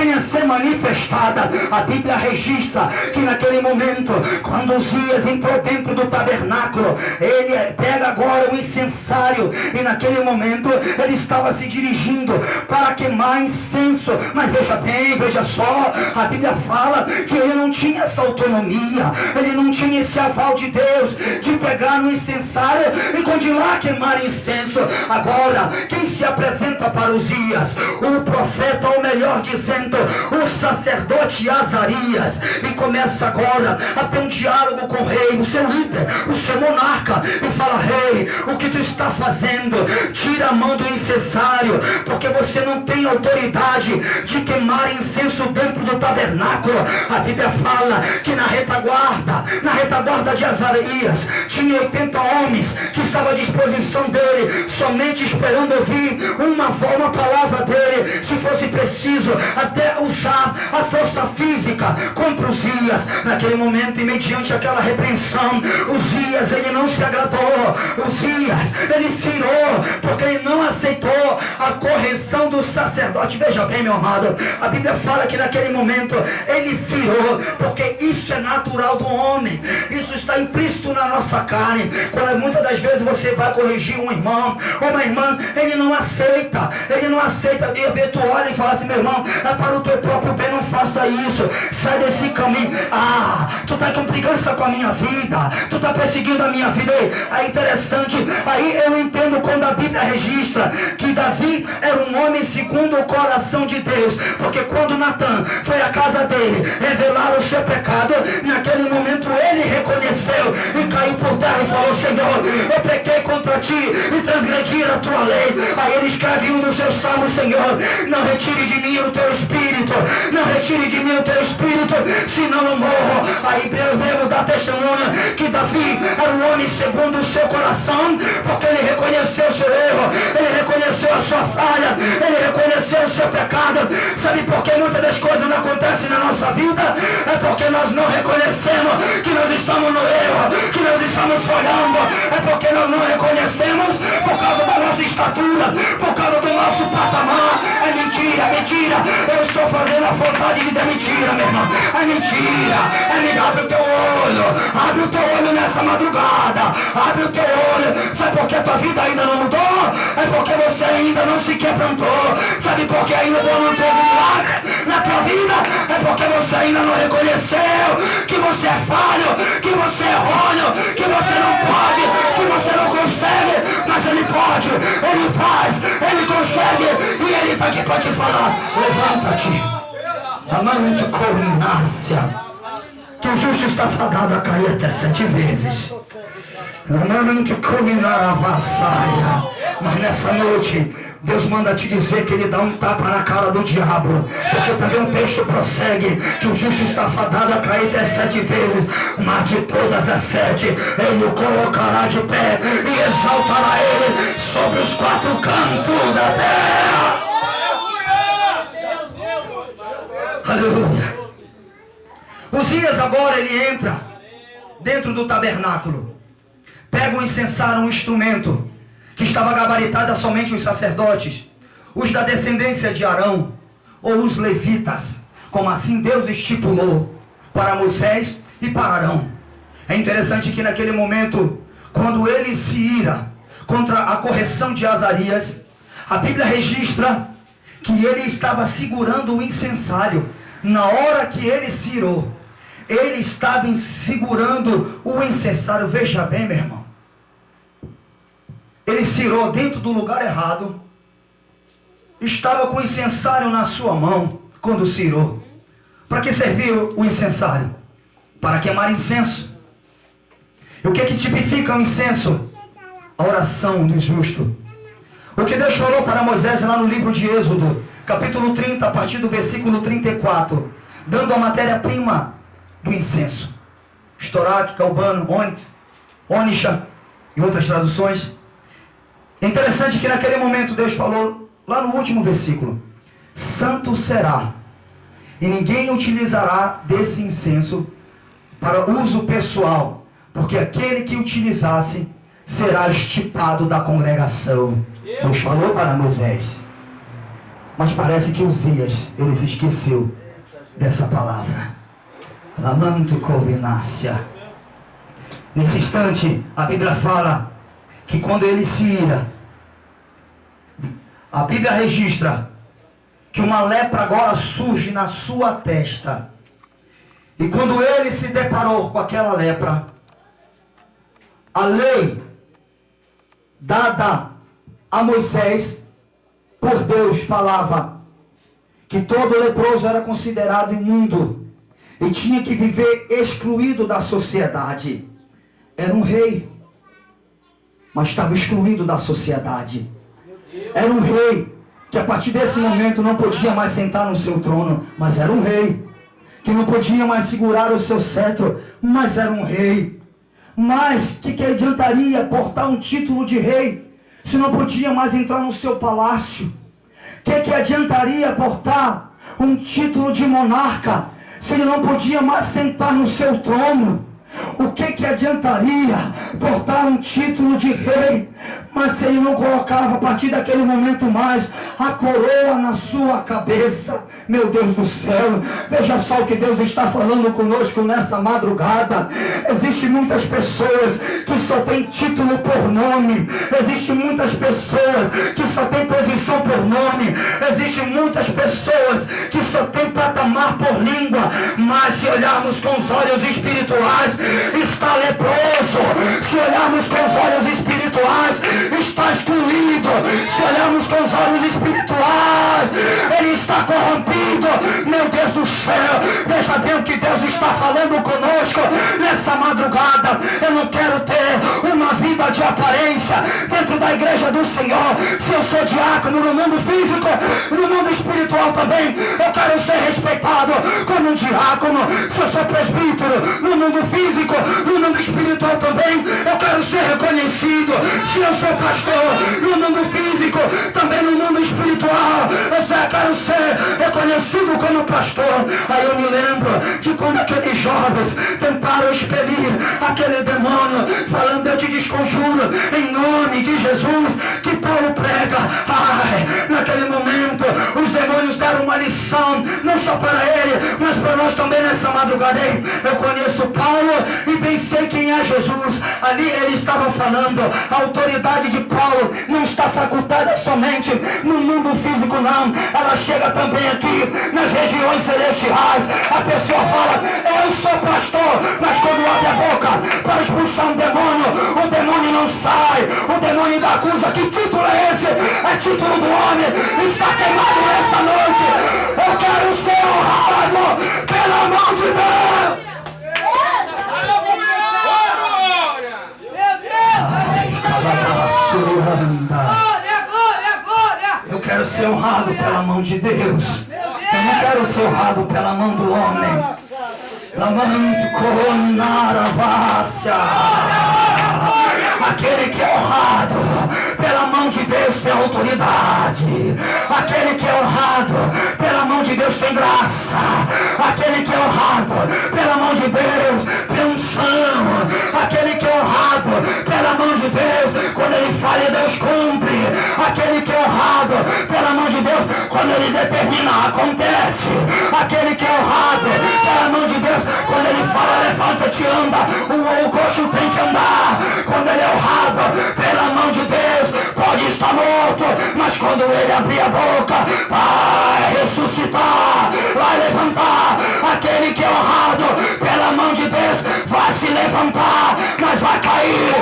venha a ser manifestada. A Bíblia registra que naquele momento, quando Uzias entrou dentro do tabernáculo, ele pega agora o incensário, e naquele momento ele estava se dirigindo para queimar incenso. Mas veja bem, veja só, a Bíblia fala que ele não tinha essa autonomia, ele não tinha esse aval de Deus de pegar no incensário e continuar a queimar incenso. Agora, quem se apresenta para Uzias? O profeta, ou melhor dizendo, o sacerdote Azarias, e começa agora a ter um diálogo com o rei, o seu líder, o seu monarca, e fala: rei, o que tu está fazendo? Tira a mão do incensário, porque você não tem autoridade de queimar incenso dentro do tabernáculo. A Bíblia fala que na retaguarda de Azarias, tinha 80 homens que estavam à disposição dele, somente esperando ouvir uma palavra dele, se fosse preciso até usar a força física contra Uzias. Naquele momento, e mediante aquela repreensão, Uzias, ele não se agradou. Uzias, ele se irou, porque ele não aceitou a correção do sacerdote. Veja bem, meu amado, a Bíblia fala que naquele momento ele se irou, porque isso é natural do homem, isso está implícito na nossa carne. Quando muitas das vezes você vai corrigir um irmão ou uma irmã, ele não aceita, e tu olha e fala assim: meu irmão, é para o teu próprio bem, não faça isso, sai desse caminho. Tu está com preguiça com a minha vida, tu está perseguindo a minha vida. É interessante, aí eu entendo quando a Bíblia registra que Davi era um homem segundo o coração de Deus, porque quando Natan foi à casa dele revelar o seu pecado, naquele momento ele reconheceu e caiu por terra e falou: Senhor, eu pequei contra ti e transgredi a tua lei. Aí ele escreve um dos seus salmos: Senhor, não retire de mim o teu espírito, não retire de mim o teu espírito, senão eu morro. Aí Deus mesmo dá testemunha que Davi era um homem segundo o seu coração, porque ele reconheceu o seu erro, ele reconheceu a sua falha, ele reconheceu o seu pecado. Sabe por que muitas das coisas não acontecem na nossa vida? É porque nós não reconhecemos que nós estamos no erro, que nós estamos falhando. É porque nós não reconhecemos por causa da nossa estatura, por causa do nosso patamar. É mentira, é mentira. Eu estou fazendo a vontade de Deus. Mentira, meu irmão. É mentira. Abre o teu olho. Abre o teu olho nessa madrugada. Abre o teu olho. Sabe por que a tua vida ainda não mudou? É porque você ainda não se quebrantou. Sabe por que ainda Deus não fez um milagre na tua vida? É porque você ainda não reconheceu que você é falho, que você é errôneo, que você não pode, que você não consegue. Mas Ele pode, Ele faz, Ele consegue, e Ele está aqui para te falar: levanta-te. Amante corinácia, que o justo está fadado a cair até 7 vezes. Amante corinar a vassaia. Mas nessa noite Deus manda te dizer que Ele dá um tapa na cara do diabo, porque também o texto prossegue que o justo está fadado a cair até 7 vezes, mas de todas as 7 Ele o colocará de pé e exaltará Ele sobre os 4 cantos da terra. Aleluia. Uzias agora ele entra dentro do tabernáculo, pega um incensário, um instrumento que estava gabaritado a somente os sacerdotes, os da descendência de Arão, ou os levitas, como assim Deus estipulou para Moisés e para Arão. É interessante que naquele momento, quando ele se ira contra a correção de Azarias, a Bíblia registra que ele estava segurando o incensário. Na hora que ele se irou, ele estava segurando o incensário. Veja bem, meu irmão, ele se irou dentro do lugar errado, estava com o incensário na sua mão quando se irou. Para que serviu o incensário? Para queimar incenso. E o que tipifica o incenso? A oração do justo. O que Deus falou para Moisés lá no livro de Êxodo, capítulo 30, a partir do versículo 34, dando a matéria-prima do incenso: estoraque, calbano, ônix, ônixa e outras traduções. É interessante que naquele momento Deus falou, lá no último versículo: santo será, e ninguém utilizará desse incenso para uso pessoal, porque aquele que utilizasse será estipado da congregação. Deus falou para Moisés. Mas parece que Uzias, ele se esqueceu dessa palavra. Lamanto covinácia. Nesse instante, a Bíblia fala que quando ele se ira, a Bíblia registra que uma lepra agora surge na sua testa. E quando ele se deparou com aquela lepra, a lei dada a Moisés por Deus falava que todo leproso era considerado imundo e tinha que viver excluído da sociedade. Era um rei, mas estava excluído da sociedade. Era um rei que a partir desse momento não podia mais sentar no seu trono, mas era um rei. Que não podia mais segurar o seu cetro, mas era um rei. Mas que adiantaria portar um título de rei se não podia mais entrar no seu palácio? Que adiantaria portar um título de monarca se ele não podia mais sentar no seu trono? O que adiantaria portar um título de rei, mas se ele não colocava a partir daquele momento mais a coroa na sua cabeça? Meu Deus do céu, veja só o que Deus está falando conosco nessa madrugada. Existem muitas pessoas que só têm título por nome. Existem muitas pessoas que só têm posição por nome. Existem muitas pessoas que só têm patamar por língua. Mas se olharmos com os olhos espirituais, está leproso. Se olharmos com os olhos espirituais, está excluído. Se olharmos com os olhos espirituais, ele está corrompido. Meu Deus do céu, veja bem o que Deus está falando conosco nessa madrugada. Eu não quero ter uma vida de aparência dentro da igreja do Senhor. Se eu sou diácono no mundo físico, no mundo espiritual também, eu quero ser respeitado como um diácono. Se eu sou presbítero no mundo físico, no mundo espiritual também, eu quero ser reconhecido. Se eu sou pastor no mundo físico, também no mundo espiritual, eu quero ser reconhecido como pastor. Aí eu me lembro de quando aqueles jovens tentaram expelir aquele demônio, falando: eu te desconjuro em nome de Jesus que Paulo prega. Ai, naquele momento os demônios deram uma lição, não só para ele, mas para nós também nessa madrugada. Eu conheço Paulo e bem sei quem é Jesus. Ali ele estava falando, a autoridade de Paulo não está facultada somente no mundo físico, não. Ela chega também aqui nas regiões celestiais. A pessoa fala: eu sou pastor, mas quando abre a boca para expulsar um demônio, o demônio não sai. O demônio ainda acusa. Que título é esse? É título do homem. Está queimado nessa noite. Eu quero ser honrado pela mão de Deus. Eu quero ser honrado pela mão de Deus. Eu não quero ser honrado pela mão do homem. Aquele que é honrado pela mão de Deus tem autoridade. Aquele que é honrado pela mão de Deus tem graça. Aquele que é honrado pela mão de Deus tem unção. Aquele que é honrado pela mão de Deus, quando ele fala, Deus cumpre. Aquele que é honrado pela mão de Deus, quando ele determina, acontece. Aquele que é honrado pela mão de Deus, quando ele fala, levanta-te, anda, o coxo tem que andar. Quando ele é honrado pela mão de Deus, pode estar morto, mas quando ele abrir a boca, vai ressuscitar, vai levantar. Aquele que é honrado pela mão de Deus vai se levantar, mas vai cair